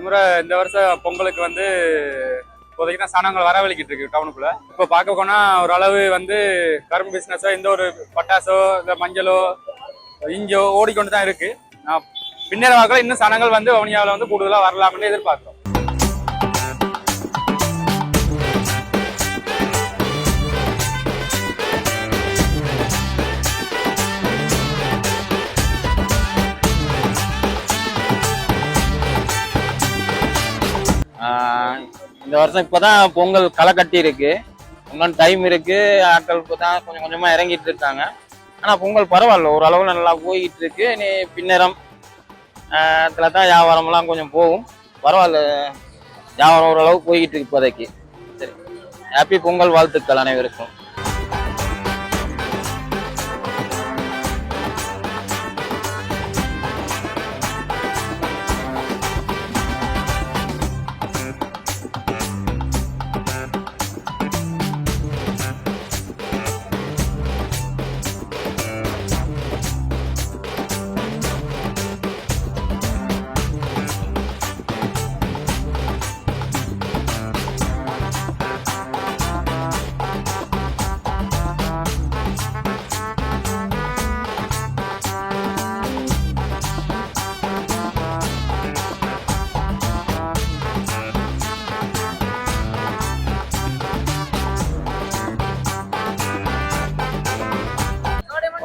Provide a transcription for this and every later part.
முறை இந்த வருஷம் பொங்கலுக்கு வந்து இப்போதைக்கு சனங்கள் வரவழைக்கிட்டு இருக்கு டவுனுக்குள்ள. இப்போ பார்க்க போனா ஓரளவு வந்து கரும்பு பிசினஸோ எந்த ஒரு பட்டாசோ இந்த மஞ்சளோ இஞ்சோ ஓடிக்கொண்டு தான் இருக்கு. பின்னர வாக்கில் இன்னும் சனங்கள் வந்து வவுனியாவில் வந்து கூடுதலாக வரலாம்னு எதிர்பார்க்கிறோம். இந்த வருஷம் இப்போதான் பொங்கல் களை கட்டி இருக்கு. இன்னும் டைம் இருக்கு. ஆட்கள் இப்போதான் கொஞ்சம் கொஞ்சமா இறங்கிட்டு இருக்காங்க. ஆனா பொங்கல் பரவாயில்ல, ஓரளவு நல்லா போய்கிட்டு இருக்கு. நீ பின்னரம் தான் வியாபாரம்லாம் கொஞ்சம் போகும். பரவாயில்ல, வியாபாரம் ஓரளவு போய்கிட்டு இருக்கு இப்போதைக்கு. சரி, ஹாப்பி பொங்கல் வாழ்த்துக்கள் அனைவருக்கும்.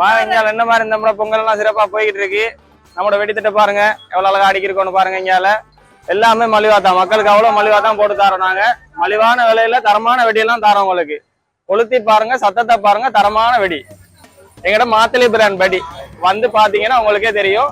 வாங்க, என்ன மாதிரி இந்த பொங்கல் எல்லாம் சிறப்பா போய்கிட்டு இருக்கு. நம்மளோட வெடித்திட்ட பாருங்க, எவ்வளவு அழகா அடிக்கிறோன்னு பாருங்க. இங்கால எல்லாமே மலிவா தான், மக்களுக்கு அவ்வளவு மலிவா தான் போட்டு தரோம். நாங்க மலிவான விலையில தரமான வெடியெல்லாம் தரோம். உங்களுக்கு கொளுத்தி பாருங்க, சத்தத்தை பாருங்க, தரமான வெடி. எங்கிட்ட மாத்தளி பிராண்ட் வெடி வந்து பாத்தீங்கன்னா உங்களுக்கே தெரியும்.